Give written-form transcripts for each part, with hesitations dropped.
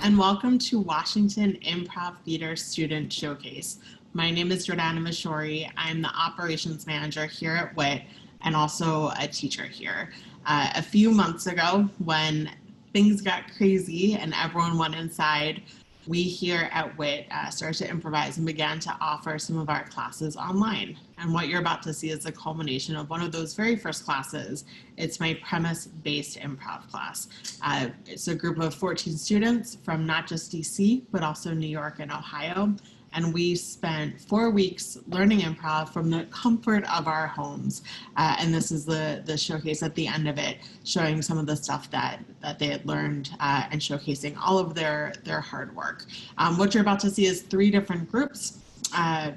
and welcome to Washington Improv Theater Student Showcase. My name is Jordana. I'm the operations manager here at WIT and also a teacher here. A few months ago, when things got crazy and everyone went inside, we here at WIT started to improvise and began to offer some of our classes online. And what you're about to see is the culmination of one of those very first classes. It's my premise-based improv class. It's a group of 14 students from not just DC, but also New York and Ohio. And we spent 4 weeks learning improv from the comfort of our homes. And this is the showcase at the end of it, showing some of the stuff that they had learned and showcasing all of their hard work. What you're about to see is 3 different groups.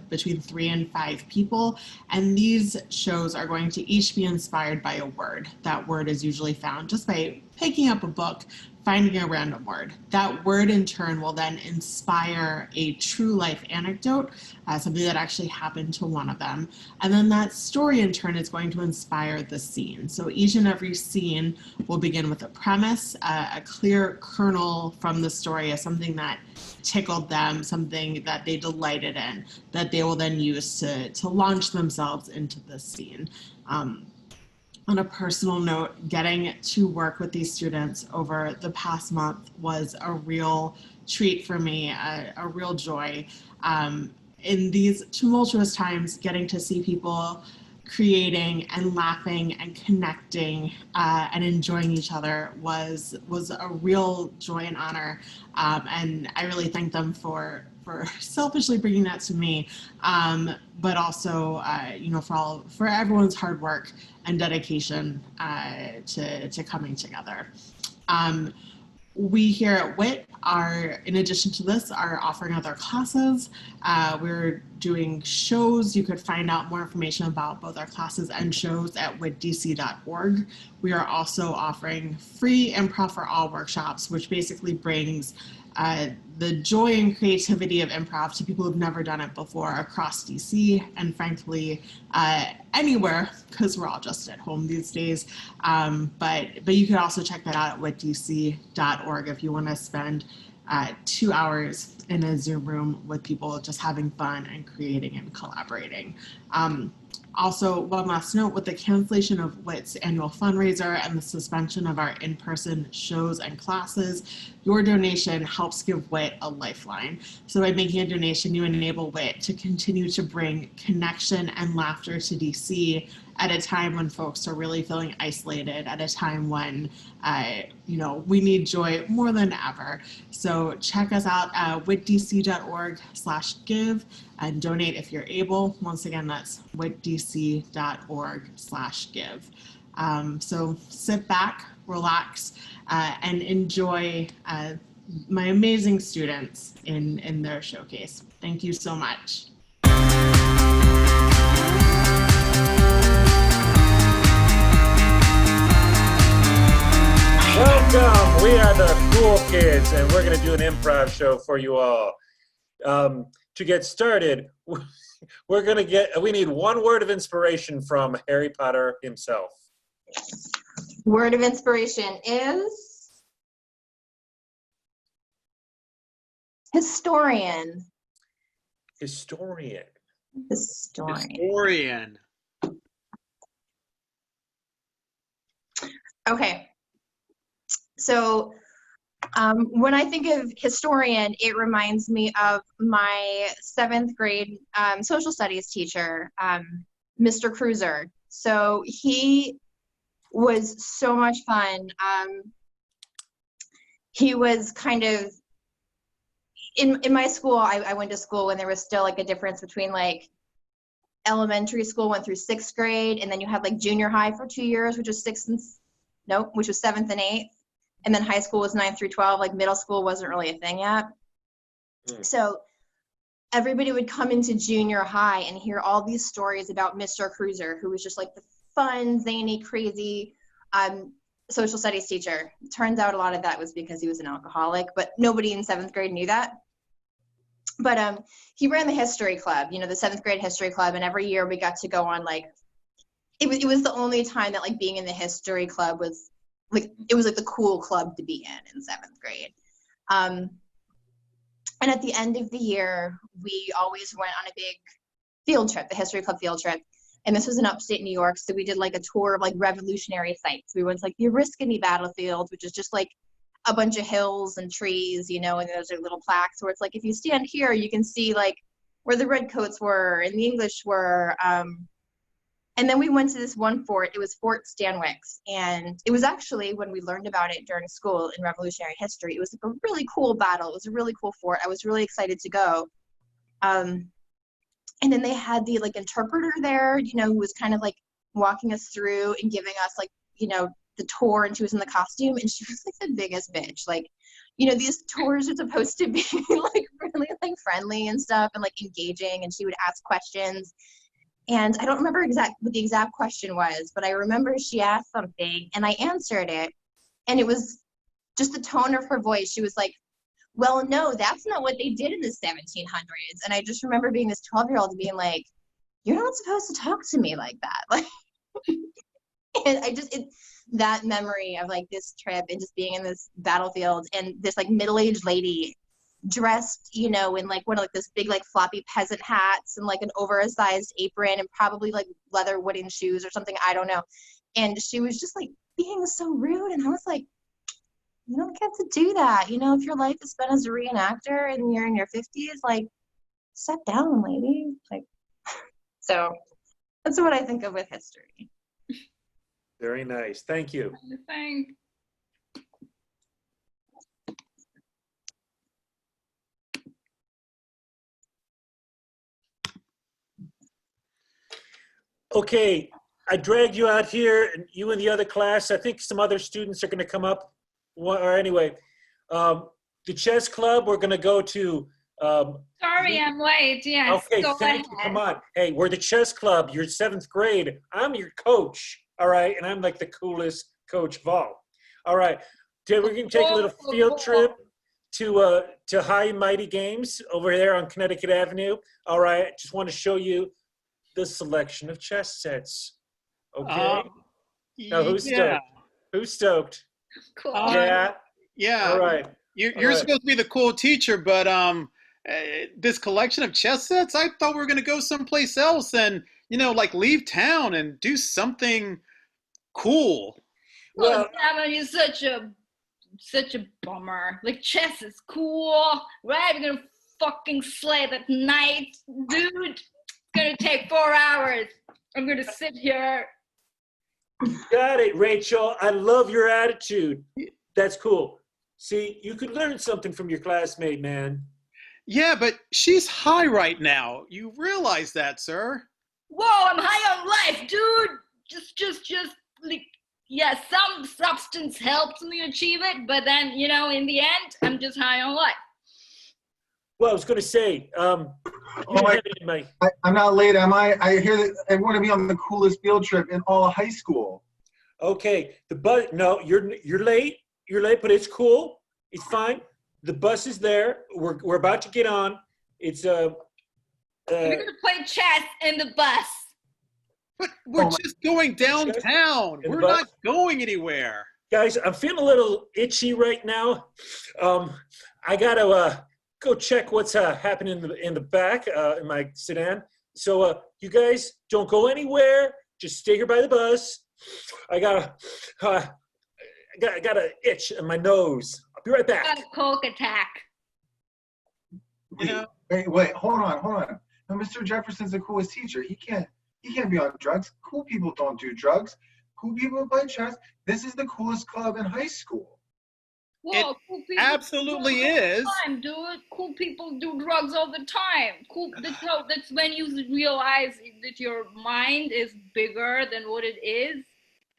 Between 3 and 5 people, and these shows are going to each be inspired by a word. That word is usually found just by picking up a book, finding a random word. That word in turn will then inspire a true life anecdote, something that actually happened to one of them. And then that story in turn is going to inspire the scene. So each and every scene will begin with a premise, a clear kernel from the story of something that tickled them, something that they delighted in, that they will then use to launch themselves into this scene. On a personal note, getting to work with these students over the past month was a real treat for me, a real joy. In these tumultuous times, getting to see people creating and laughing and connecting and enjoying each other was a real joy and honor. And I really thank them for selfishly bringing that to me, but also, for everyone's hard work and dedication to coming together. We here at WIT are, in addition to this, are offering other classes. We're doing shows. You could find out more information about both our classes and shows at witdc.org. We are also offering free Improv for All workshops, which basically brings the joy and creativity of improv to people who've never done it before across DC and frankly anywhere, because we're all just at home these days. But you could also check that out at witdc.org if you want to spend 2 hours in a Zoom room with people just having fun and creating and collaborating. Also, one last note, with the cancellation of WIT's annual fundraiser and the suspension of our in-person shows and classes, your donation helps give WIT a lifeline. So by making a donation, you enable WIT to continue to bring connection and laughter to DC at a time when folks are really feeling isolated, at a time when we need joy more than ever. So check us out at witdc.org/give and donate if you're able. Once again, that's witdc.org/give. So sit back, relax, and enjoy my amazing students in their showcase. Thank you so much. Welcome, we are the Cool Kids, and we're going to do an improv show for you all. To get started, we need one word of inspiration from Harry Potter himself. Word of inspiration is historian. Historian. Historian. Okay. So when I think of historian, it reminds me of my 7th grade social studies teacher, Mr. Cruiser. So he was so much fun. He was kind of, in my school, I went to school when there was still like a difference between like elementary school went through 6th grade, and then you had like junior high for 2 years, which was 7th and 8th. And then high school was 9th through 12, like middle school wasn't really a thing yet. So everybody would come into junior high and hear all these stories about Mr. Cruiser, who was just like the fun, zany, crazy social studies teacher. Turns out a lot of that was because he was an alcoholic, but nobody in 7th grade knew that. But he ran the history club, the 7th grade history club, and every year we got to go on like, it was the only time that like being in the history club was like, it was like the cool club to be in 7th grade. And at the end of the year, we always went on a big field trip, the history club field trip. And this was in upstate New York. So we did like a tour of like revolutionary sites. We went to like the Oriskany battlefield, which is just like a bunch of hills and trees, you know, and there's like little plaques where it's like, if you stand here, you can see like where the redcoats were and the English were. And then we went to this one fort. It was Fort Stanwix. And it was actually, when we learned about it during school in Revolutionary history, it was like a really cool battle. It was a really cool fort. I was really excited to go. And then they had the like interpreter there, you know, who was kind of like walking us through and giving us like, you know, the tour, and she was in the costume, and she was like the biggest bitch. Like, you know, these tours are supposed to be like really like friendly and stuff and like engaging, and she would ask questions. And I don't remember what the exact question was, but I remember she asked something and I answered it, and it was just the tone of her voice. She was like, well, no, that's not what they did in the 1700s. And I just remember being this 12-year-old being like, you're not supposed to talk to me like that. Like, and that memory of like this trip and just being in this battlefield and this like middle-aged lady dressed, you know, in like one of like this big like floppy peasant hats and like an oversized apron and probably like leather wooden shoes or something, I don't know. And she was just like being so rude, and I was like, you don't get to do that. You know, if your life is spent as a reenactor and you're in your 50s, like, sit down, lady. Like, so that's what I think of with history. Very nice. Thank you. Thanks. Okay, I dragged you out here, and you and the other class. I think some other students are going to come up. Or anyway, the chess club, we're going to go to. Sorry, I'm late. Yes. Okay, go thank you. ahead. Come on. Hey, we're the chess club. You're 7th grade. I'm your coach. All right, and I'm like the coolest coach of all. All right, we're going to take a little field trip to High Mighty Games over there on Connecticut Avenue. All right, just want to show you the selection of chess sets. Okay. Now who's stoked? Who's stoked? Cool. Yeah. Yeah. All right. You're All right. supposed to be the cool teacher, but this collection of chess sets, I thought we were gonna go someplace else and, you know, like leave town and do something cool. Well, Gavin, you're such a bummer. Like, chess is cool, right? We're gonna fucking slay that night, dude. It's gonna take 4 hours. I'm gonna sit here. got it, Rachel. I love your attitude. That's cool. See, you could learn something from your classmate, man. Yeah, but she's high right now. You realize that, sir? Whoa, I'm high on life, dude. Just like, yeah, some substance helps me achieve it, but then, you know, in the end, I'm just high on life. Well, I was going to say, I'm not late, am I? I hear that I want to be on the coolest field trip in all of high school. okay, no, you're late. You're late, but it's cool. It's fine. The bus is there. We're about to get on. It's We're gonna play chess in the bus. But we're just going downtown. In the We're bus? not going anywhere. guys, I'm feeling a little itchy right now. I gotta go check what's happening in the back in my sedan. So you guys don't go anywhere. Just stay here by the bus. I got an itch in my nose. I'll be right back. Got a coke attack. You know? Wait, hold on. No, Mr. Jefferson's the coolest teacher. He can't be on drugs. Cool people don't do drugs. Cool people play chess. This is the coolest club in high school. Whoa, It cool people absolutely do drugs all the is. time, dude. Cool people do drugs all the time. Cool. That's when you realize that your mind is bigger than what it is.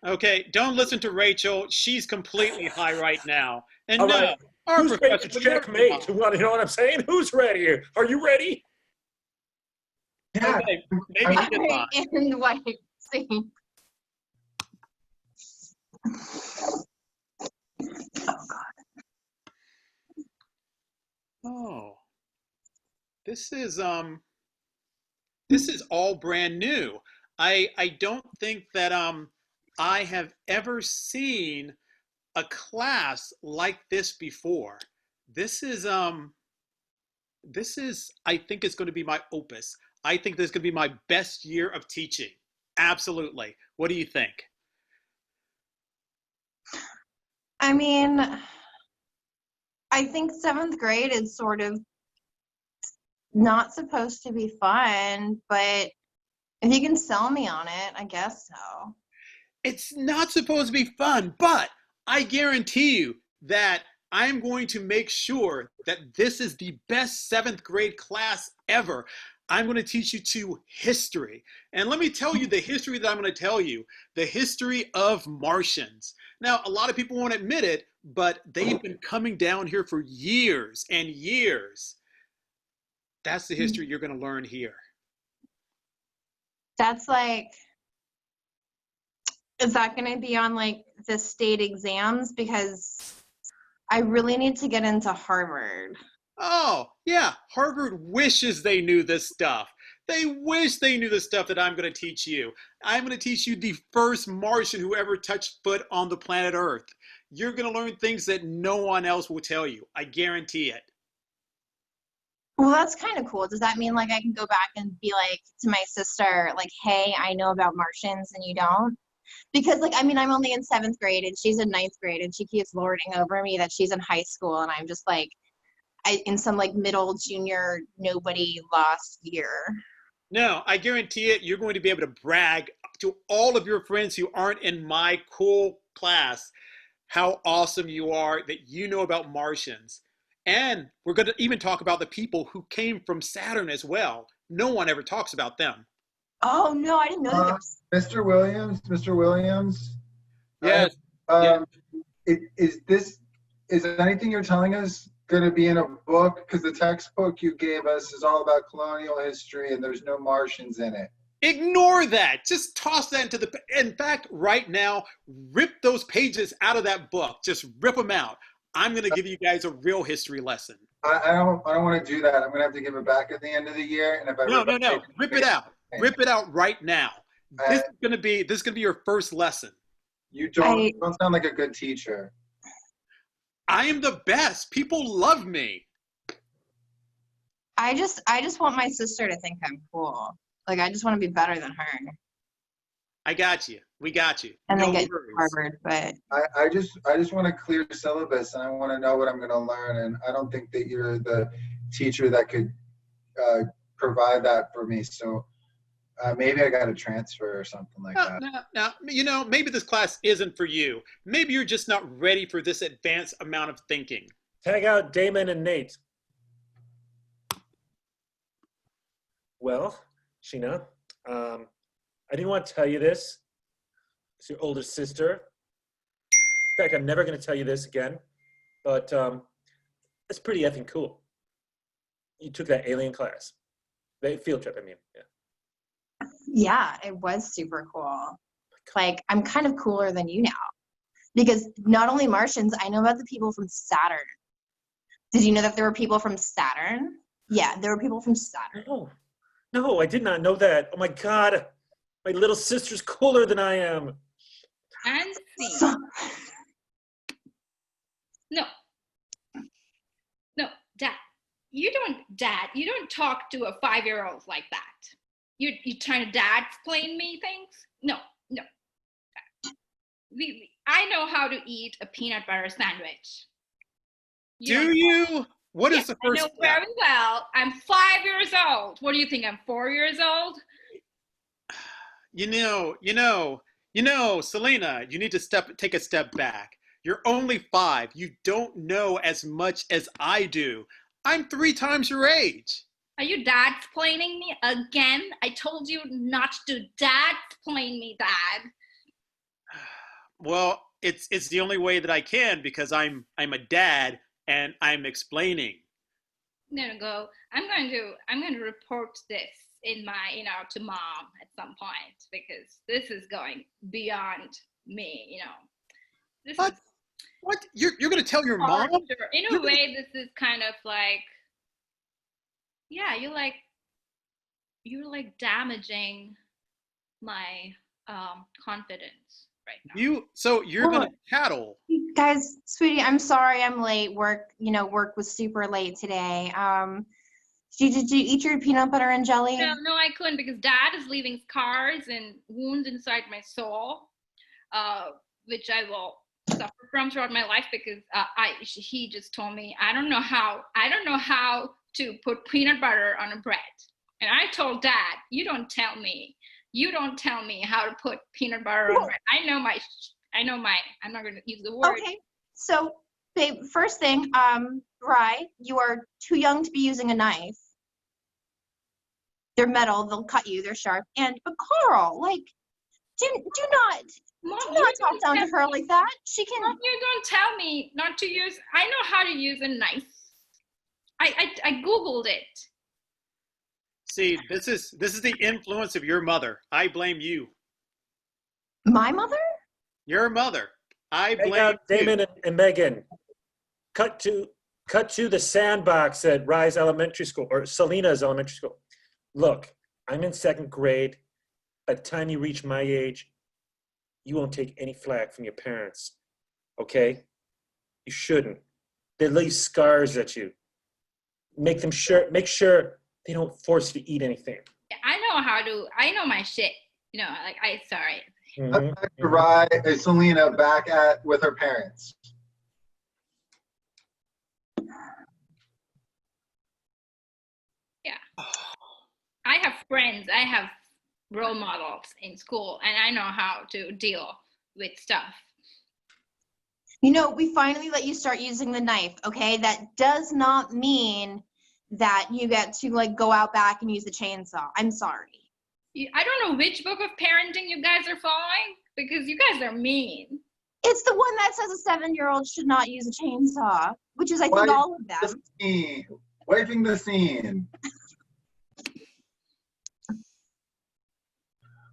Okay, don't listen to Rachel. She's completely high right now. And All no, right. our Who's ready professor to would never checkmate? know. You know what I'm saying? Who's ready? Are you ready? Yeah. Okay, maybe he did not. In white scene. Oh, this is all brand new. I don't think that I have ever seen a class like this before. This is I think it's going to be my opus. I think this is going to be my best year of teaching. Absolutely. What do you think? I mean, I think seventh grade is sort of not supposed to be fun, but if you can sell me on it, I guess so. It's not supposed to be fun, but I guarantee you that I'm going to make sure that this is the best seventh grade class ever. I'm going to teach you to history. And let me tell you the history that I'm going to tell you, the history of Martians. Now, a lot of people won't admit it, but they've been coming down here for years and years. That's the history you're going to learn here. That's like, is that going to be on like the state exams? Because I really need to get into Harvard. Oh, yeah, Harvard wishes they knew this stuff. They wish they knew the stuff that I'm going to teach you. I'm going to teach you the first Martian who ever touched foot on the planet Earth. You're going to learn things that no one else will tell you. I guarantee it. Well, that's kind of cool. Does that mean like I can go back and be like to my sister, like, hey, I know about Martians and you don't? Because like, I mean, I'm only in seventh grade and she's in ninth grade and she keeps lording over me that she's in high school and I'm just like, in some like middle junior, nobody lost year. No, I guarantee it. You're going to be able to brag to all of your friends who aren't in my cool class how awesome you are, that you know about Martians. And we're going to even talk about the people who came from Saturn as well. No one ever talks about them. Oh no, I didn't know that. Mr. Williams, Mr. Williams. Yes. Um, is anything you're telling us going to be in a book? Because the textbook you gave us is all about colonial history and there's no Martians in it. Ignore that. Just toss that into the. In fact, right now, rip those pages out of that book. Just rip them out. I'm going to give you guys a real history lesson. I don't want to do that. I'm going to have to give it back at the end of the year. And if I No. Rip it out. Rip it out right now. This is going to be your first lesson. You don't sound like a good teacher. I am the best. People love me. I just want my sister to think I'm cool. Like I just want to be better than her. I got you. We got you. And no then get worries. Harvard, but I just want a clear syllabus and I want to know what I'm going to learn. And I don't think that you're the teacher that could provide that for me. So maybe I got to transfer or something like that. No, maybe this class isn't for you. Maybe you're just not ready for this advanced amount of thinking. Tag out Damon and Nate. Well, Sheena, I didn't want to tell you this. It's your older sister. In fact, I'm never going to tell you this again, but it's pretty effing cool. You took that alien class. The field trip, I mean, yeah. yeah, it was super cool. Like I'm kind of cooler than you now. Because not only Martians, I know about the people from Saturn. Did you know that there were people from Saturn? Yeah, there were people from Saturn. No, I did not know that. Oh my God, my little sister's cooler than I am. And see. No, Dad. You don't talk to a 5-year-old like that. You trying to dad-explain me things? No. I know how to eat a peanut butter sandwich. Do you? What is the first I know step? very well. I'm 5 years old. What do you think? I'm 4 years old? You know, Selena, you need to take a step back. You're only 5. You don't know as much as I do. I'm 3 times your age. Are you dad-explaining me again? I told you not to dad-explain me, Dad. Well, it's the only way that I can because I'm a dad and I'm explaining. No. I'm going to report this in my, to Mom at some point because this is going beyond me, This What? is What? You're going to tell your mom? In a way, this is kind of like, yeah, you're like damaging my confidence. right now. You're gonna tattle. Guys, sweetie, I'm sorry I'm late. Work was super late today. Did you eat your peanut butter and jelly? No, I couldn't because Dad is leaving scars and wounds inside my soul, which I will suffer from throughout my life because he just told me I don't know how to put peanut butter on a bread, and I told Dad, you don't tell me how to put peanut butter on bread. I know my. I'm not going to use the word. Okay, so babe, first thing, Rye, you are too young to be using a knife. They're metal, they'll cut you, they're sharp. But Carl, like, do not talk down to her like that. She can. Mom, you don't tell me not to use. I know how to use a knife. I Googled it. See, this is the influence of your mother. I blame you. My mother? Your mother. I blame Hey, you. Damon and Megan, cut to the sandbox at Rise Elementary School, or Selena's elementary school. Look, I'm in 2nd grade. By the time you reach my age, you won't take any flack from your parents, okay? You shouldn't. They leave scars at you. Make sure they don't force you to eat anything. I know my shit. Sorry. Mhm. Back to Rye, Selena back with her parents. Yeah. I have friends. I have role models in school, and I know how to deal with stuff. We finally let you start using the knife, okay? That does not mean that you get to, like, go out back and use the chainsaw. I'm sorry. I don't know which book of parenting you guys are following because you guys are mean. It's the one that says a 7-year-old should not use a chainsaw, which is, I think, all of them. Wiping the scene.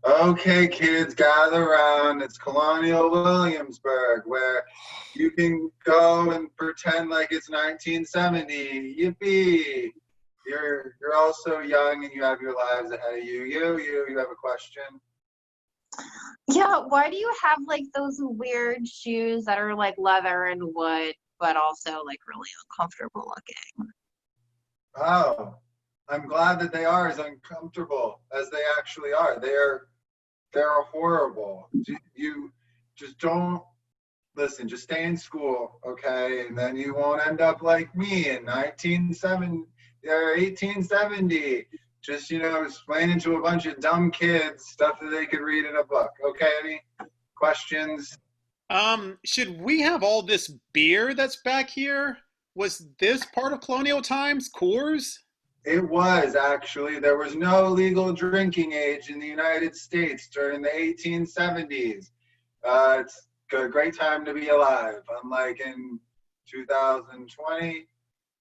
Okay, kids, gather around. It's Colonial Williamsburg, where you can go and pretend like it's 1970. Yippee! You're all so young and you have your lives ahead of you. You have a question? Yeah, why do you have, like, those weird shoes that are, like, leather and wood, but also, like, really uncomfortable looking? Oh, I'm glad that they are as uncomfortable as they actually are. They're horrible. You just don't listen. Just stay in school, okay? And then you won't end up like me in 1870. Just, explaining to a bunch of dumb kids stuff that they could read in a book. Okay, any questions? Should we have all this beer that's back here? Was this part of colonial times, Coors? It was, actually. There was no legal drinking age in the United States during the 1870s. It's a great time to be alive, unlike in 2020,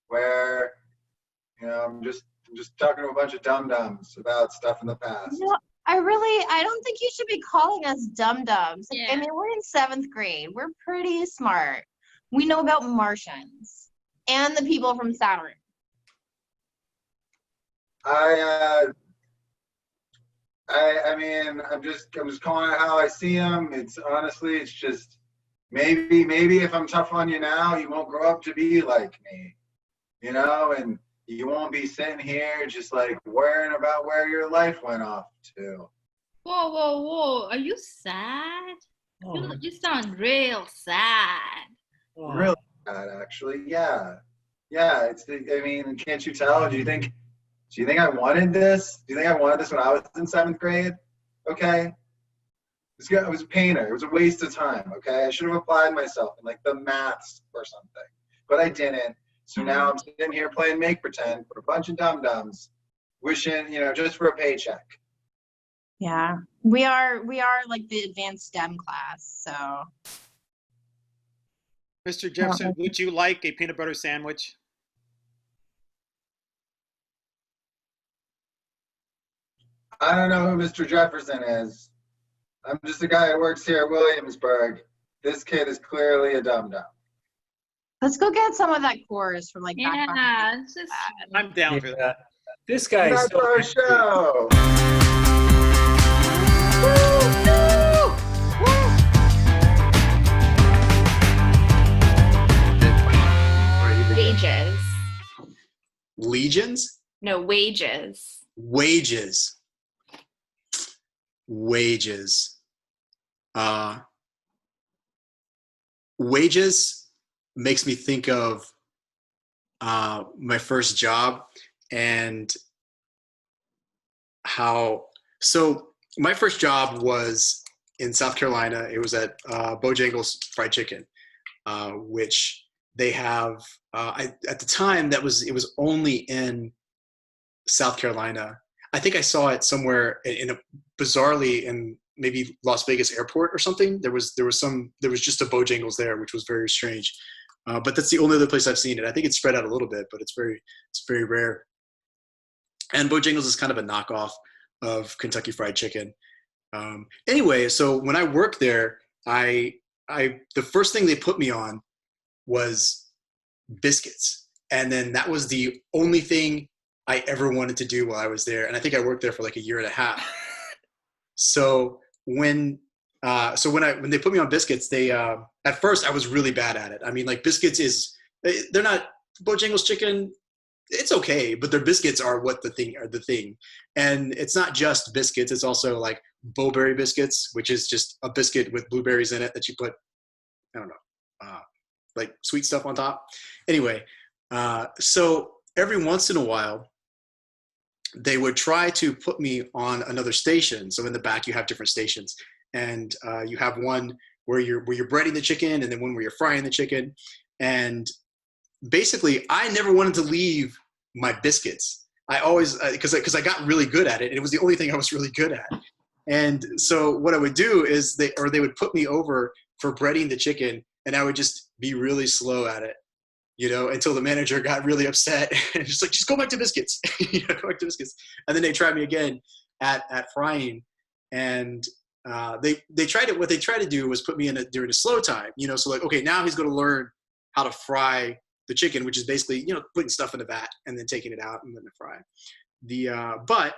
where, I'm just talking to a bunch of dum-dums about stuff in the past. I don't think you should be calling us dum-dums. Yeah. I mean, we're in 7th grade. We're pretty smart. We know about Martians and the people from Saturn. I'm just calling it how I see them. It's just maybe if I'm tough on you now, you won't grow up to be like me, and you won't be sitting here just like worrying about where your life went off to. Whoa. Are you sad? You sound real sad. Really sad, actually. Yeah. Can't you tell? Do you think I wanted this? Do you think I wanted this when I was in 7th grade? Okay. I was a painter. It was a waste of time. Okay. I should have applied myself in like the maths or something, but I didn't. So now I'm sitting here playing make pretend for a bunch of dum-dums, wishing, just for a paycheck. Yeah, we are like the advanced STEM class, so. Mr. Jefferson, would you like a peanut butter sandwich? I don't know who Mr. Jefferson is. I'm just a guy who works here at Williamsburg. This kid is clearly a dum-dum. Let's go get some of that Coors from, like, back behind. Yeah, it's just. I'm down for that. This guy is That's so our show. Woo! Legions? No, wages. Wages. Wages. Wages makes me think of my first job and how. So my first job was in South Carolina. It was at Bojangles Fried Chicken, which they have. At the time, it was only in South Carolina. I think I saw it somewhere bizarrely in maybe Las Vegas airport or something. There was just a Bojangles there, which was very strange. But that's the only other place I've seen it. I think it's spread out a little bit, but it's very rare. And Bojangles is kind of a knockoff of Kentucky Fried Chicken. Anyway, so when I worked there, the first thing they put me on was biscuits, and then that was the only thing I ever wanted to do while I was there. And I think I worked there for like a year and a half. So when they put me on biscuits, they at first I was really bad at it. I mean, like biscuits they're not Bojangles chicken. It's okay, but their biscuits are the thing. And it's not just biscuits. It's also like Bowberry biscuits, which is just a biscuit with blueberries in it that you put, I don't know, like sweet stuff on top. Anyway, so every once in a while, they would try to put me on another station. So in the back, you have different stations, and you have one where you're breading the chicken, and then one where you're frying the chicken. And basically, I never wanted to leave my biscuits. I always, because I got really good at it, and it was the only thing I was really good at. And so what I would do is they would put me over for breading the chicken, and I would just be really slow at it, until the manager got really upset and just like, just go back to biscuits, go back to biscuits. And then they tried me again at frying, and what they tried to do was put me in during a slow time, so like, okay, now he's going to learn how to fry the chicken, which is basically, putting stuff in the vat and then taking it out and then to fry. But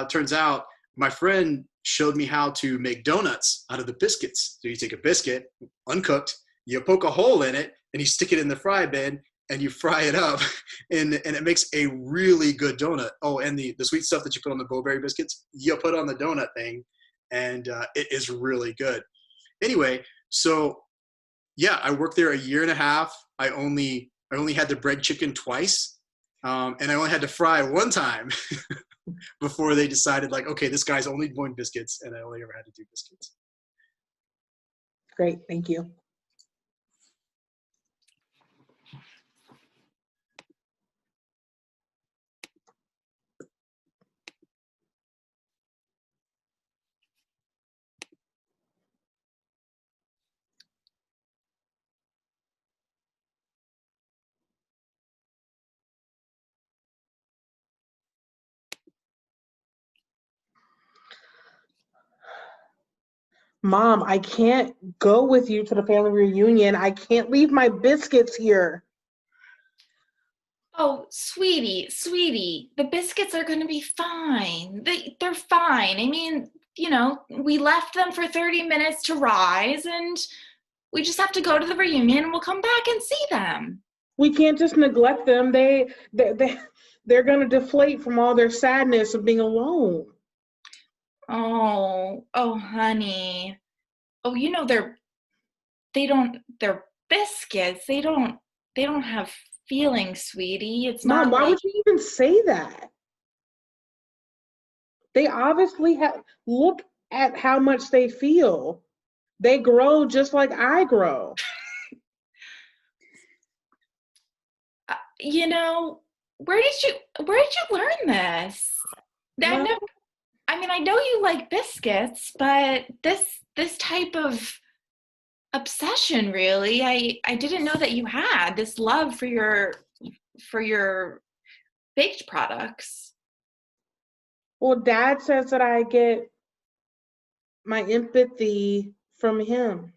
turns out my friend showed me how to make donuts out of the biscuits. So you take a biscuit, uncooked, you poke a hole in it, and you stick it in the fry bin, and you fry it up, and it makes a really good donut. Oh, and the sweet stuff that you put on the Bowberry biscuits, you put on the donut thing, and it is really good. Anyway, so yeah, I worked there a year and a half. I only had to bread chicken twice, and I only had to fry one time before they decided, like, okay, this guy's only doing biscuits, and I only ever had to do biscuits. Great, thank you. Mom, I can't go with you to the family reunion. I can't leave my biscuits here. Oh, sweetie, the biscuits are going to be fine. They're fine. I mean, we left them for 30 minutes to rise, and we just have to go to the reunion, and we'll come back and see them. We can't just neglect them. They're going to deflate from all their sadness of being alone. Oh, honey. Oh, they're biscuits. They don't have feelings, sweetie. It's not. Mom, why would you even say that? They obviously look at how much they feel. They grow just like I grow. Where did you learn this? Mom, I know you like biscuits, but this type of obsession, really, I didn't know that you had this love for your baked products. well, Dad says that I get my empathy from him.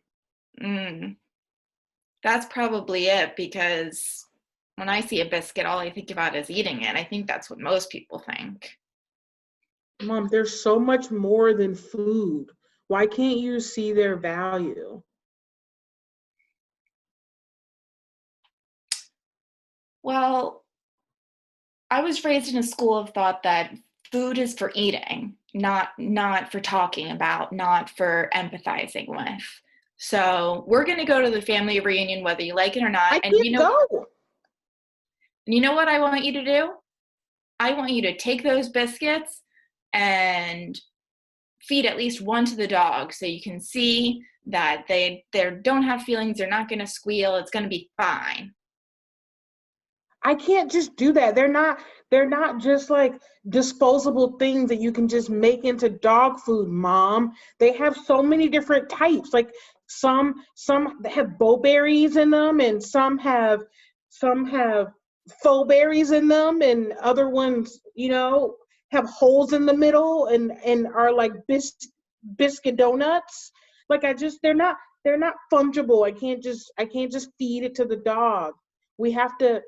That's probably it, because when I see a biscuit, all I think about is eating it. I think that's what most people think. Mom, there's so much more than food. Why can't you see their value? Well, I was raised in a school of thought that food is for eating, not for talking about, not for empathizing with. So we're going to go to the family reunion whether you like it or not. I And can't go. you know what I want you to do? I want you to take those biscuits and feed at least one to the dog so you can see that they don't have feelings, they're not going to squeal, it's going to be fine. I can't just do that. They're not just like disposable things that you can just make into dog food, Mom. They have so many different types. Like some have bowberries in them, and some have faux berries in them, and other ones, have holes in the middle and are like biscuit donuts. Like they're not fungible. I can't just feed it to the dog. We have to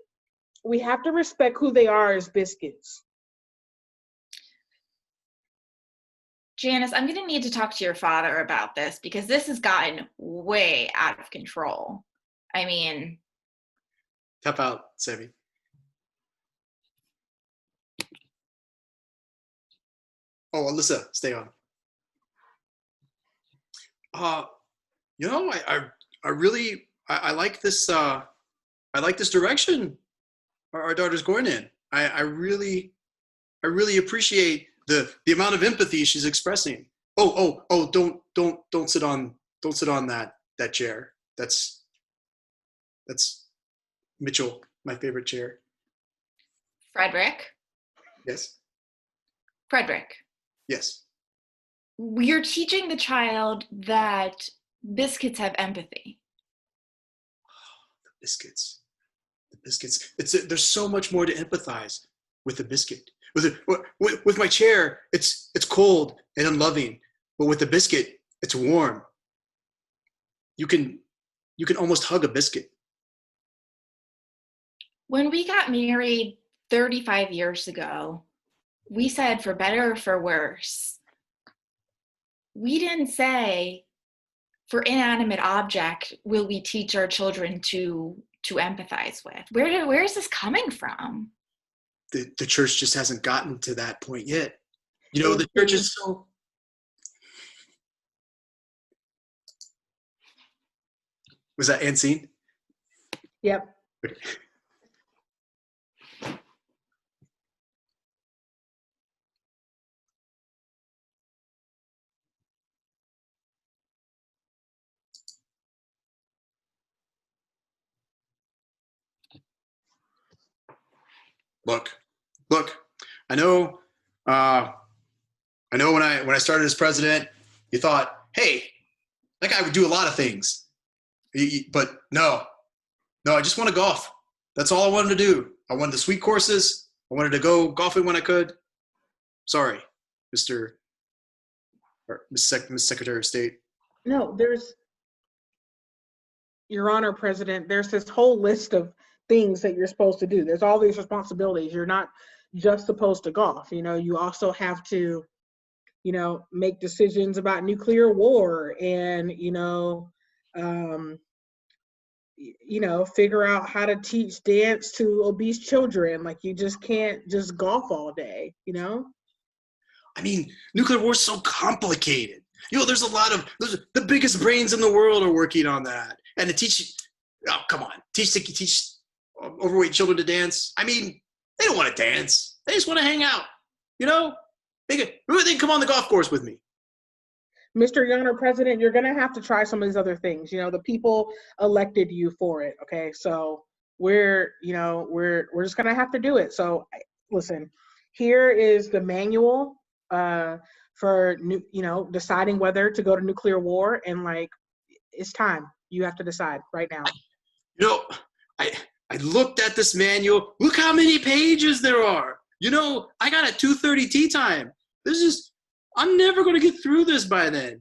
respect who they are as biscuits. Janice, I'm going to need to talk to your father about this because this has gotten way out of control. I mean... Tap out, Sammy. Oh, Alyssa, stay on. I really like this. I like this direction our daughter's going in. I really appreciate the amount of empathy she's expressing. Don't sit on that chair. That's Mitchell, my favorite chair. Frederick. Yes. Frederick. Yes. You're teaching the child that biscuits have empathy. The biscuits. There's so much more to empathize with a biscuit. With my chair, it's cold and unloving, but with the biscuit, it's warm. You can almost hug a biscuit. When we got married 35 years ago, we said for better or for worse. We didn't say for inanimate object will we teach our children to empathize with. Where is this coming from? The church just hasn't gotten to that point yet. The church is so... Was that end scene? Yep. Okay. Look, I know when I started as president, you thought, hey, that guy would do a lot of things. But no, I just want to golf. That's all I wanted to do. I wanted the sweet courses. I wanted to go golfing when I could. Sorry, Miss Secretary of State. No, Your Honor, President, there's this whole list of things that you're supposed to do. There's all these responsibilities. You're not just supposed to golf. You also have to, make decisions about nuclear war and, figure out how to teach dance to obese children. Like, you just can't just golf all day, I mean, nuclear war is so complicated. There's the biggest brains in the world are working on that. And to teach, oh, come on, teach overweight children to dance. I mean, they don't want to dance. They just want to hang out. They can come on the golf course with me. Mr. Your Honor, President, you're going to have to try some of these other things. The people elected you for it. Okay. So we're just going to have to do it. So listen, here is the manual for deciding whether to go to nuclear war, and it's time. You have to decide right now. I looked at this manual. Look how many pages there are. I got a 2:30 tea time. I'm never going to get through this by then.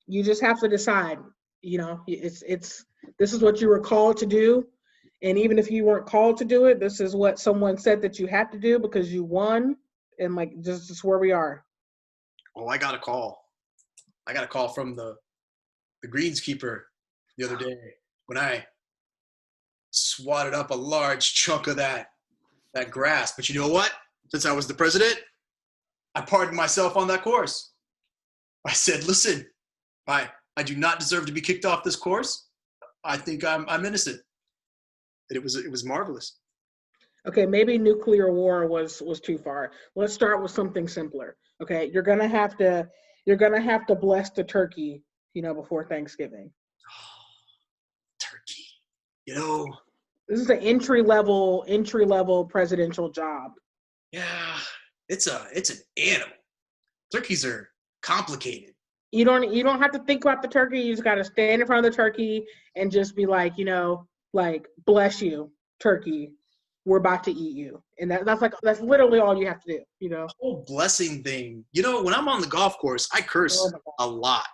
You just have to decide. This is what you were called to do. And even if you weren't called to do it, this is what someone said that you had to do because you won. And this is where we are. Oh, I got a call. I got a call from the greenskeeper the other day when I swatted up a large chunk of that that grass. But you know what? Since I was the president, I pardoned myself on that course. I said, listen, I do not deserve to be kicked off this course. I think I'm innocent. And it was marvelous. Okay, maybe nuclear war was too far. Let's start with something simpler. Okay, you're gonna have to bless the turkey, before Thanksgiving. Turkey. You know, This is an entry level presidential job. yeah, it's an animal. Turkeys are complicated. You don't have to think about the turkey. You just got to stand in front of the turkey and just be like, bless you, turkey. We're about to eat you. And that's literally all you have to do, The whole blessing thing. When I'm on the golf course, I curse Oh my God. a lot.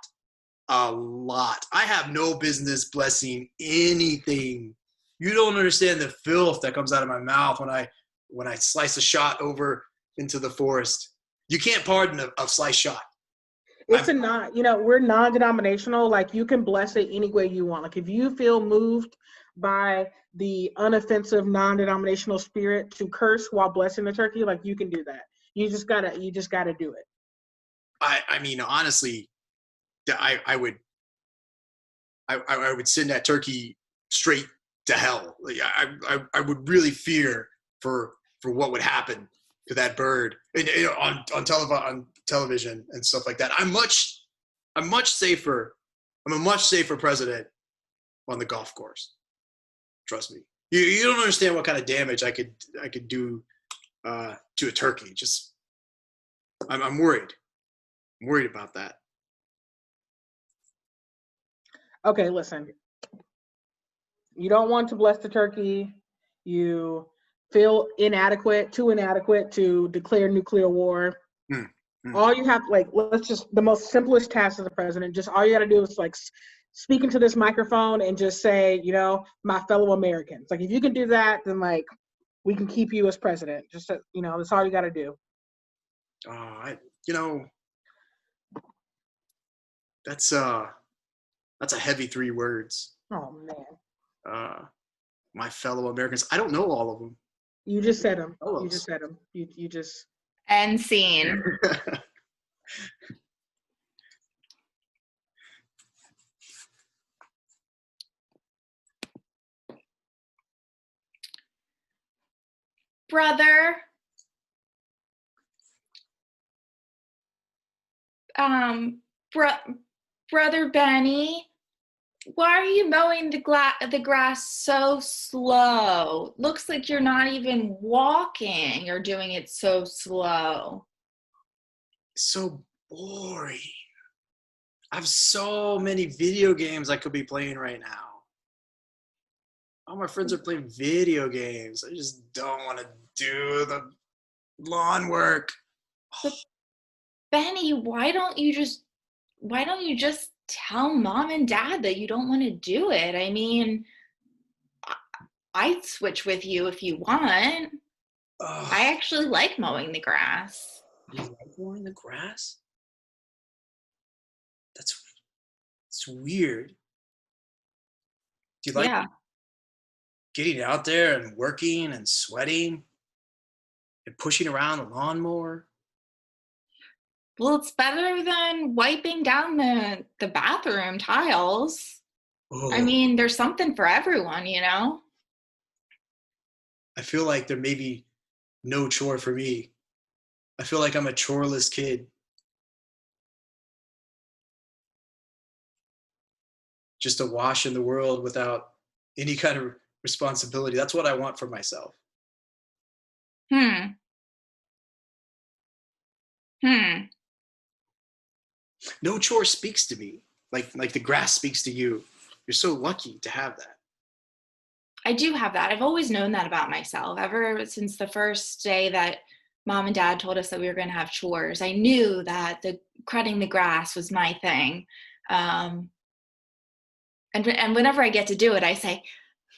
A lot. I have no business blessing anything. You don't understand the filth that comes out of my mouth when I slice a shot over into the forest. You can't pardon a slice shot. We're non-denominational. Like, you can bless it any way you want. Like, if you feel moved by the unoffensive non-denominational spirit to curse while blessing the turkey, like, you can do that. You just gotta do it. I mean, honestly, I would send that turkey straight to hell. Like, I would really fear for what would happen to that bird on television and stuff like that. I'm a much safer president on the golf course. Trust me. You don't understand what kind of damage I could do to a turkey. Just I'm worried. I'm worried about that. Okay, listen. You don't want to bless the turkey. You feel too inadequate to declare nuclear war. All you have, the most simplest task as a president, just all you got to do is speak into this microphone and just say, my fellow Americans. Like, if you can do that, then we can keep you as president. Just, that's all you got to do. That's a heavy 3 words. Oh man. My fellow Americans. I don't know all of them. You just said them. You just said them. You just. End scene. Brother. Brother Benny, why are you mowing the grass so slow? Looks like you're not even walking. You're doing it so slow. So boring. I have so many video games I could be playing right now. All my friends are playing video games. I just don't want to do the lawn work. But Benny, why don't you just tell mom and dad that you don't want to do it? I mean, I'd switch with you if you want. I actually like mowing the grass. You like mowing the grass? It's weird. Do you like getting out there and working and sweating and pushing around the lawnmower? Well, it's better than wiping down the bathroom tiles. I mean, there's something for everyone, I feel like there may be no chore for me. I feel like I'm a choreless kid. Just a wash in the world without any kind of responsibility. That's what I want for myself. No chore speaks to me like the grass speaks to you. You're so lucky to have that. I do have that. I've always known that about myself. Ever since the first day that mom and dad told us that we were going to have chores, I knew that cutting the grass was my thing. And whenever I get to do it, I say,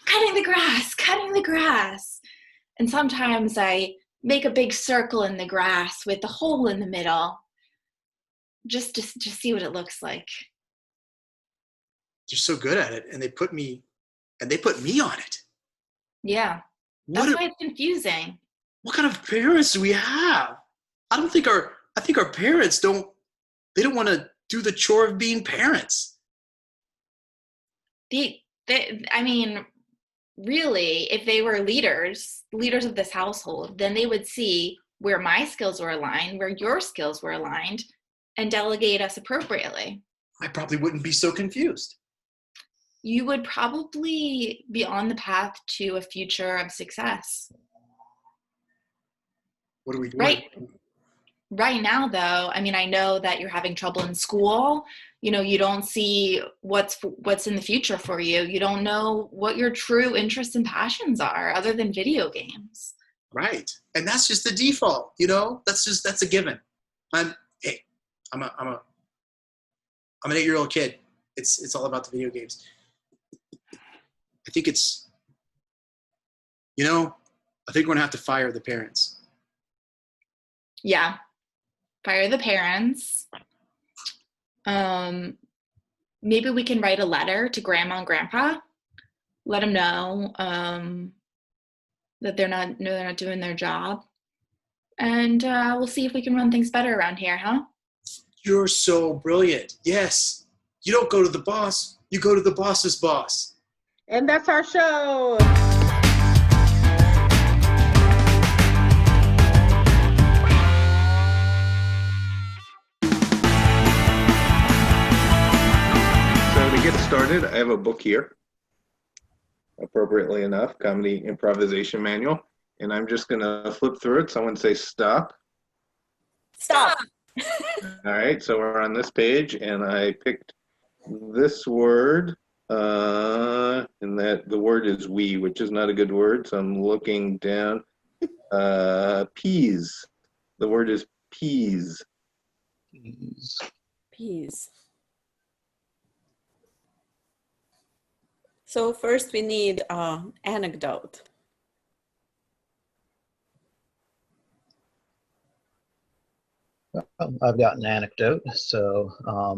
cutting the grass. And sometimes I make a big circle in the grass with a hole in the middle, just to see what it looks like. You're so good at it, and they put me on it. Yeah, that's why it's confusing. what kind of parents do we have? I think our parents don't want to do the chore of being parents. I mean, really, if they were leaders of this household, then they would see where my skills were aligned, where your skills were aligned, and delegate us appropriately. I probably wouldn't be so confused. You would probably be on the path to a future of success. What do we do? Right now, though, I mean, I know that you're having trouble in school. You know, you don't see what's in the future for you. You don't know what your true interests and passions are other than video games. Right. And that's just the default, you know? That's a given. I'm an 8-year-old kid. It's all about the video games. I think I think we're gonna have to fire the parents. Yeah. Fire the parents. Maybe we can write a letter to grandma and grandpa. Let them know that they're not doing their job. And we'll see if we can run things better around here, huh? You're so brilliant. Yes. You don't go to the boss. You go to the boss's boss. And that's our show. So to get started, I have a book here, appropriately enough, Comedy Improvisation Manual, and I'm just gonna flip through it. Someone say stop. Stop. All right, so we're on this page, and I picked this word, and that the word is we, which is not a good word, so I'm looking down. Peas. The word is peas. Peas. So first we need anecdote. I've got an anecdote. So a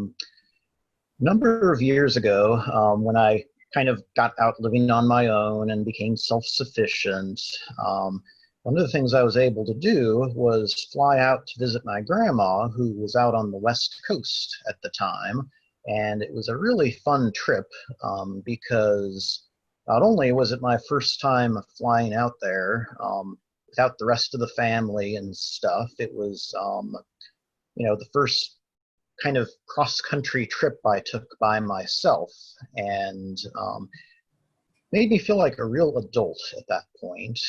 number of years ago, when I kind of got out living on my own and became self-sufficient, one of the things I was able to do was fly out to visit my grandma, who was out on the West Coast at the time. And it was a really fun trip because not only was it my first time flying out there without the rest of the family and stuff, it was the first kind of cross-country trip I took by myself, and made me feel like a real adult at that point.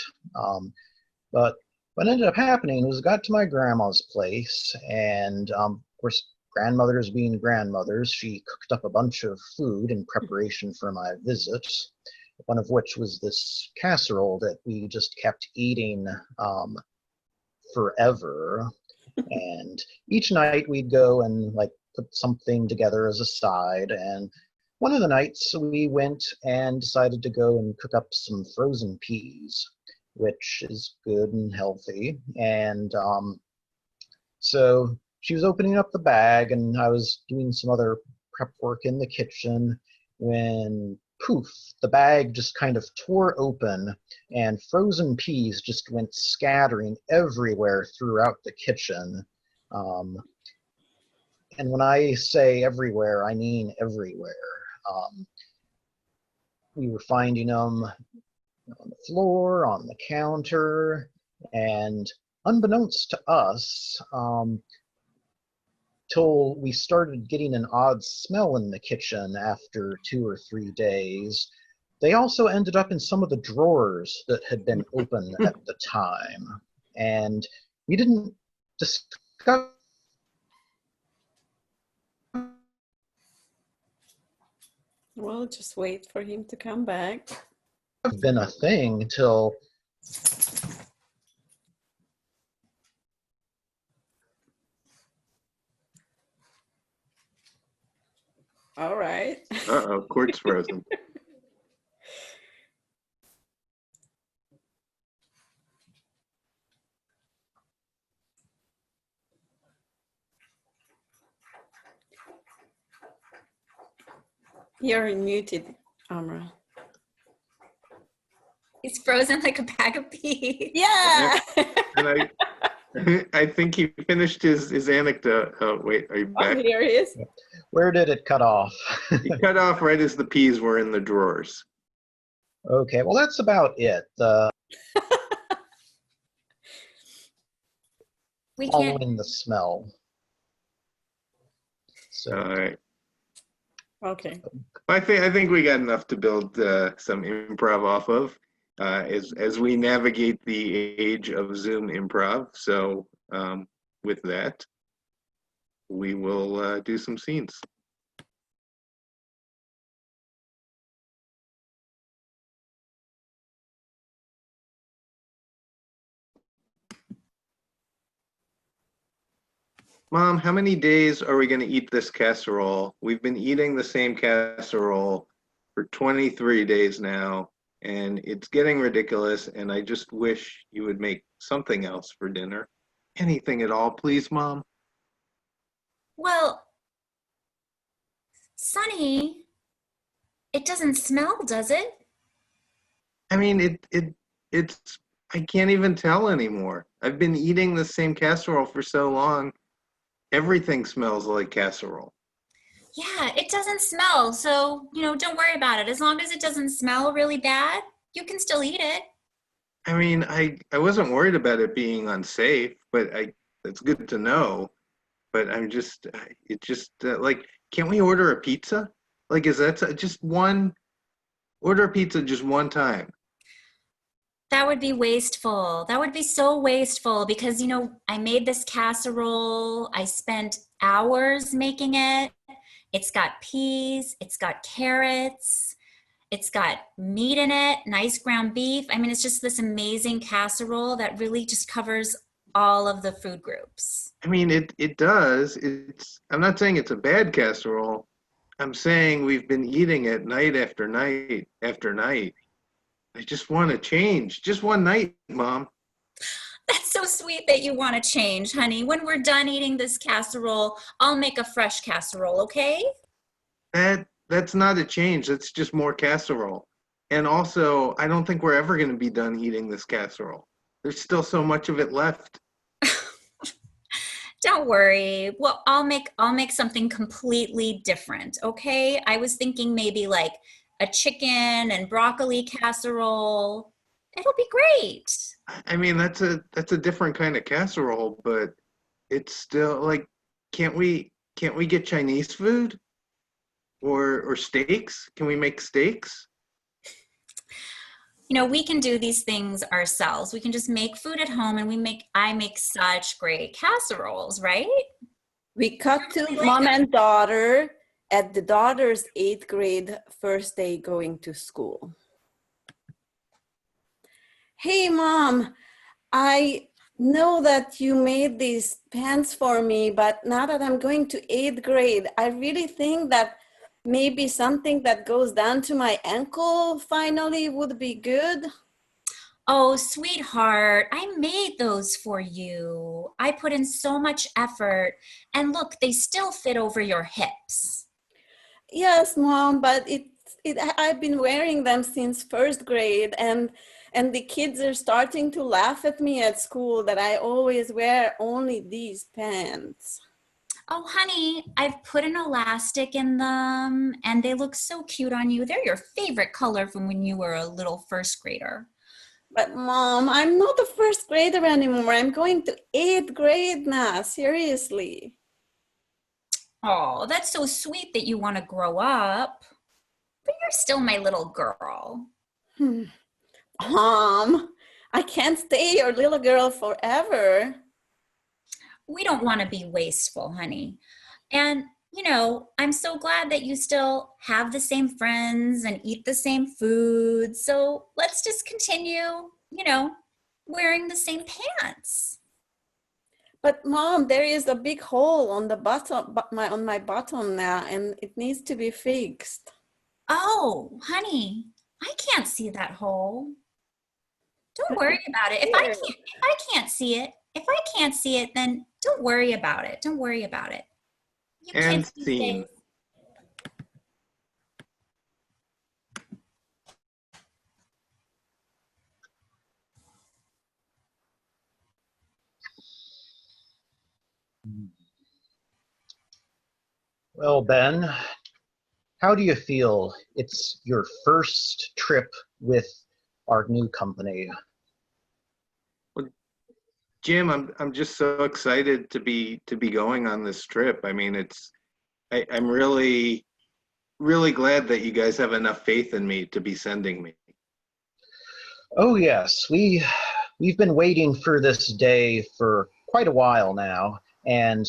But what ended up happening was I got to my grandma's place, and of course, grandmothers being grandmothers, she cooked up a bunch of food in preparation for my visit, one of which was this casserole that we just kept eating forever. And each night we'd go and put something together as a side. And one of the nights we went and decided to go and cook up some frozen peas, which is good and healthy. And so she was opening up the bag, and I was doing some other prep work in the kitchen when poof, the bag just kind of tore open and frozen peas just went scattering everywhere throughout the kitchen. And when I say everywhere, I mean everywhere. We were finding them on the floor, on the counter, and unbeknownst to us, till we started getting an odd smell in the kitchen after 2 or 3 days, they also ended up in some of the drawers that had been open at the time. And we didn't discuss Well, just wait for him to come back. been a thing till All right. Uh-oh, Court's frozen. You're muted, Amra. He's frozen like a bag of peas. Yeah. And I think he finished his anecdote. Oh, wait, are you Oh, back? here he is. Where did it cut off? He cut off right as the peas were in the drawers. Okay, well, that's about it. We can't. Following the smell. So, All right. Okay. I think we got enough to build some improv off of as we navigate the age of Zoom improv. So with that, we will do some scenes. Mom, how many days are we going to eat this casserole? We've been eating the same casserole for 23 days now, and it's getting ridiculous, and I just wish you would make something else for dinner. Anything at all, please, Mom? Well, Sonny, it doesn't smell, does it? I mean, it's, I can't even tell anymore. I've been eating the same casserole for so long. Everything smells like casserole. Yeah, it doesn't smell. So, don't worry about it. As long as it doesn't smell really bad, you can still eat it. I mean, I wasn't worried about it being unsafe, but it's good to know. But I'm just, like, can't we order a pizza? Like, is that just order a pizza just one time? That would be wasteful. That would be so wasteful because, I made this casserole. I spent hours making it. It's got peas. It's got carrots. It's got meat in it, nice ground beef. I mean, it's just this amazing casserole that really just covers all of the food groups. I mean, it does. I'm not saying it's a bad casserole. I'm saying we've been eating it night after night after night. I just want to change. Just one night, Mom. That's so sweet that you want to change, honey. When we're done eating this casserole, I'll make a fresh casserole, okay? That's not a change. That's just more casserole. And also, I don't think we're ever going to be done eating this casserole. There's still so much of it left. Don't worry. Well, I'll make something completely different, okay? I was thinking maybe like a chicken and broccoli casserole. It'll be great. I mean, that's a different kind of casserole, but it's still like, can't we get Chinese food or steaks? Can we make steaks? We can do these things ourselves. We can just make food at home, and I make such great casseroles, right? We cut to mom and daughter at the daughter's 8th grade first day going to school. Hey, Mom, I know that you made these pants for me, but now that I'm going to 8th grade, I really think that maybe something that goes down to my ankle finally would be good. Oh, sweetheart, I made those for you. I put in so much effort, and look, they still fit over your hips. Yes, Mom, but I've been wearing them since 1st grade, and the kids are starting to laugh at me at school that I always wear only these pants. Oh, honey, I've put an elastic in them, and they look so cute on you. They're your favorite color from when you were a little 1st grader. But Mom, I'm not a 1st grader anymore. I'm going to 8th grade now, seriously. Oh, that's so sweet that you want to grow up. But you're still my little girl. Mom, I can't stay your little girl forever. We don't want to be wasteful, honey. And, I'm so glad that you still have the same friends and eat the same food. So let's just continue, wearing the same pants. But Mom, there is a big hole on the bottom, on my bottom now, and it needs to be fixed. Oh, honey, I can't see that hole. Don't worry about it. If I can't see it, then don't worry about it. Don't worry about it. You And kids these scene. days. Well, Ben, how do you feel? It's your first trip with our new company. Jim, I'm just so excited to be going on this trip. I mean, I'm really glad that you guys have enough faith in me to be sending me. Oh yes, we've been waiting for this day for quite a while now, and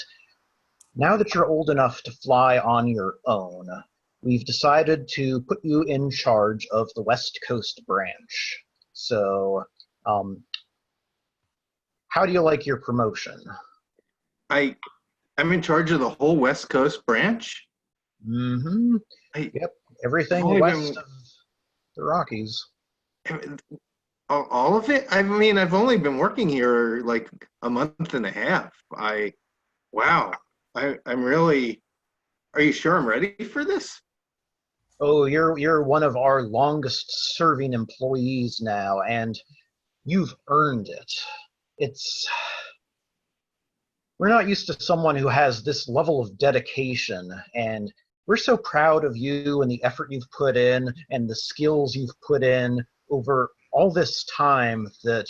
now that you're old enough to fly on your own, we've decided to put you in charge of the West Coast branch. So, how do you like your promotion? I'm in charge of the whole West Coast branch. Mm-hmm. Yep, everything west of the Rockies. All of it? I mean, I've only been working here like a month and a half. Wow. I'm really, are you sure I'm ready for this? Oh, you're one of our longest serving employees now, and you've earned it. We're not used to someone who has this level of dedication, and we're so proud of you and the effort you've put in and the skills you've put in over all this time that,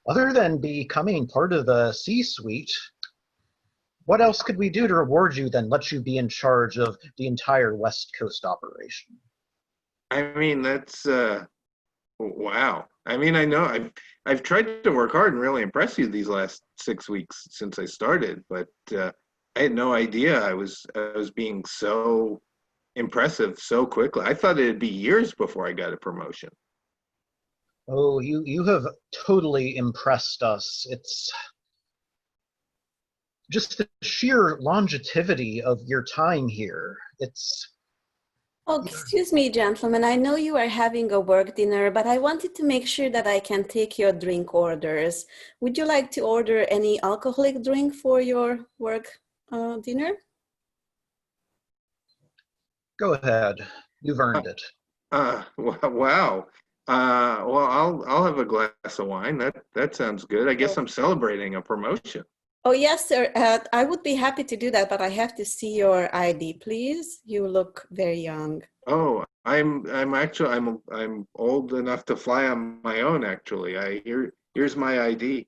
other than becoming part of the C-suite, what else could we do to reward you than let you be in charge of the entire West Coast operation? I mean, that's wow. I mean, I know I've tried to work hard and really impress you these last 6 weeks since I started, but I had no idea I was being so impressive so quickly. I thought it'd be years before I got a promotion. Oh, you have totally impressed us. It's just the sheer longevity of your time here. Oh, excuse me, gentlemen. I know you are having a work dinner, but I wanted to make sure that I can take your drink orders. Would you like to order any alcoholic drink for your work dinner? Go ahead. You've earned it. Wow. Well, I'll have a glass of wine. That sounds good. I guess I'm celebrating a promotion. Oh, yes, sir. I would be happy to do that, but I have to see your ID, please. You look very young. Oh, I'm old enough to fly on my own, actually. Here's my ID.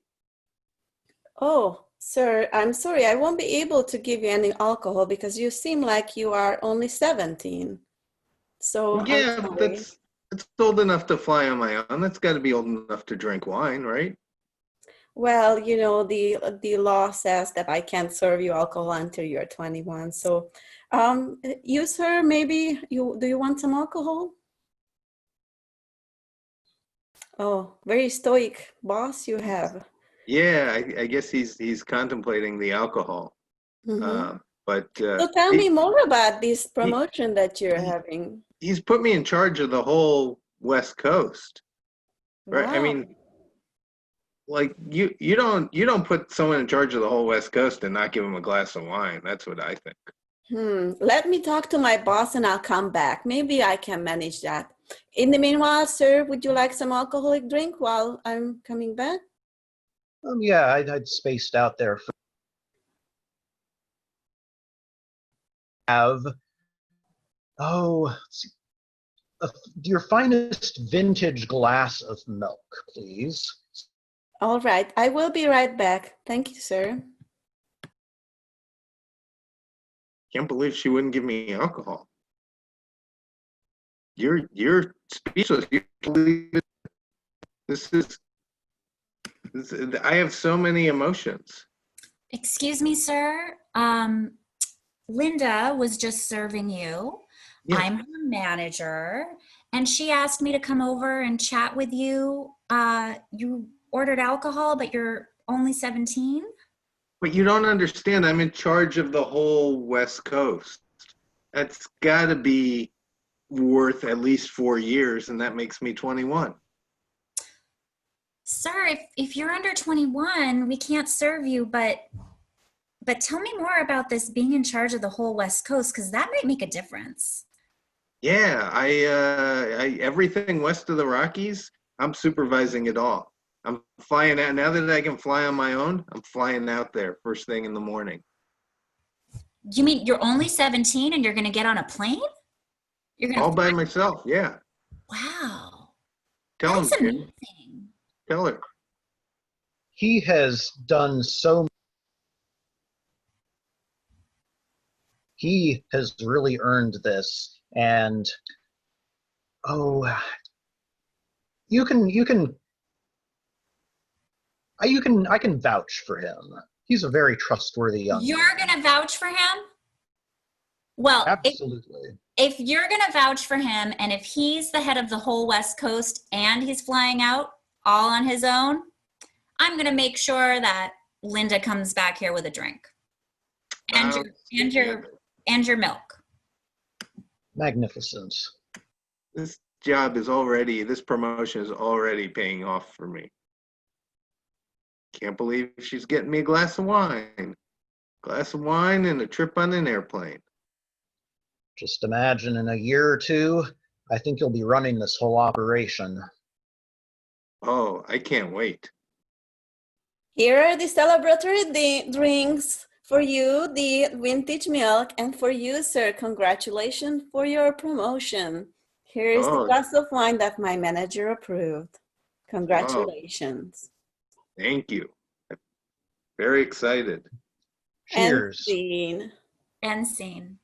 Oh, sir, I'm sorry. I won't be able to give you any alcohol because you seem like you are only 17. So Well, yeah, I'm but sorry. it's old enough to fly on my own. That's got to be old enough to drink wine, right? Well, you know, the law says that I can't serve you alcohol until you're 21. So, you, sir, maybe do you want some alcohol? Oh, very stoic boss you have. Yeah, I guess he's contemplating the alcohol. Mm-hmm. But So tell me more about this promotion that you're having. he's put me in charge of the whole West Coast, right? I Wow. mean, like you don't put someone in charge of the whole West Coast and not give them a glass of wine. That's what I think. Let me talk to my boss and I'll come back. Maybe I can manage that. In the meanwhile, sir, would you like some alcoholic drink while I'm coming back? Yeah, I'd spaced out there for let's see, your finest vintage glass of milk, please. All right, I will be right back. Thank you, sir. Can't believe she wouldn't give me alcohol. You're speechless. You believe it? This is I have so many emotions. Excuse me, sir. Linda was just serving you. Yeah. I'm her manager, and she asked me to come over and chat with you. You ordered alcohol, but you're only 17? But you don't understand. I'm in charge of the whole West Coast. That's got to be worth at least 4 years, and that makes me 21. Sir, if you're under 21, we can't serve you, but tell me more about this being in charge of the whole West Coast, because that might make a difference. Yeah, I everything west of the Rockies, I'm supervising it all. I'm flying out now that I can fly on my own. I'm flying out there first thing in the morning. You mean you're only 17 and you're going to get on a plane? You're going All to by myself, yeah. Wow. Tell him, That's Jen. amazing. Tell her. He has done so. He has really earned this, and oh, I can vouch for him. He's a very trustworthy young You're man. going to vouch for him? Well, Absolutely. if you're going to vouch for him and if he's the head of the whole West Coast and he's flying out all on his own, I'm going to make sure that Linda comes back here with a drink and your milk. Magnificent. This promotion is already paying off for me. Can't believe she's getting me a glass of wine. Glass of wine and a trip on an airplane. Just imagine in a year or two, I think you'll be running this whole operation. Oh, I can't wait. Here are the celebratory drinks for you, the vintage milk, and for you, sir, congratulations for your promotion. Here is the glass of wine that my manager approved. Congratulations. Thank you. Very excited. Cheers. And scene.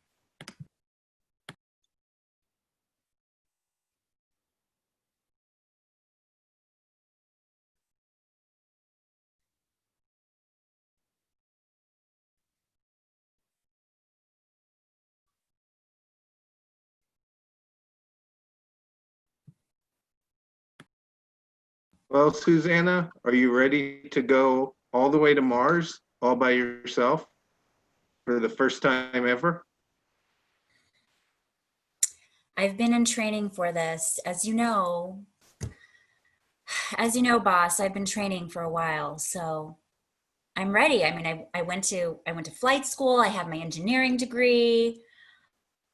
Well, Susanna, are you ready to go all the way to Mars all by yourself for the first time ever? I've been in training for this. As you know, boss, I've been training for a while, so I'm ready. I mean, I went to flight school. I have my engineering degree.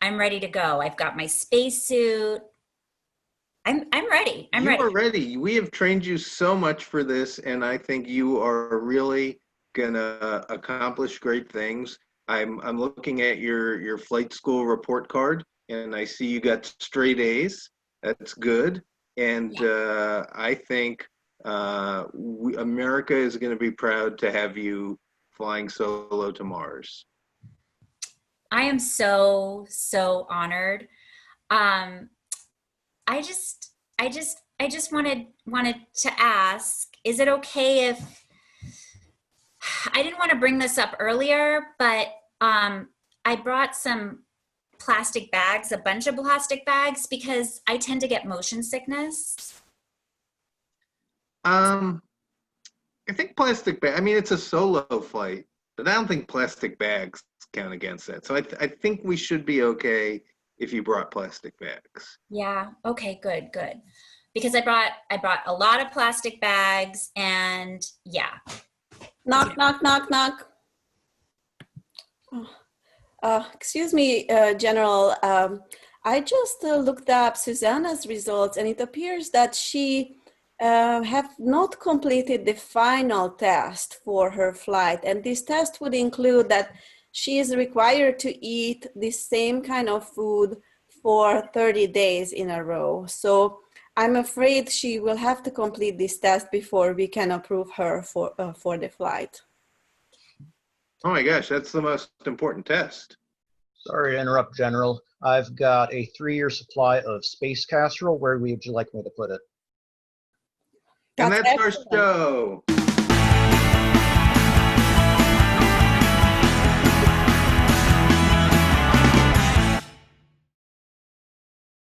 I'm ready to go. I've got my spacesuit. I'm ready. I'm ready. You are ready. We have trained you so much for this, and I think you are really gonna accomplish great things. I'm looking at your flight school report card, and I see you got straight A's. That's good. And I think America is going to be proud to have you flying solo to Mars. I am so honored. I just wanted to ask, is it okay if I didn't want to bring this up earlier, but I brought some plastic bags, a bunch of plastic bags, because I tend to get motion sickness. I think plastic bag. I mean, it's a solo flight, but I don't think plastic bags count against that. So I think we should be okay if you brought plastic bags. Yeah. Okay. Good. Because I brought a lot of plastic bags, and yeah. Knock, knock, knock, knock. Excuse me, General. I just looked up Susanna's results, and it appears that she have not completed the final test for her flight. And this test would include that she is required to eat the same kind of food for 30 days in a row. So I'm afraid she will have to complete this test before we can approve her for the flight. Oh my gosh, that's the most important test. Sorry to interrupt, General. I've got a 3-year supply of space casserole. Where would you like me to put it? And that's our show.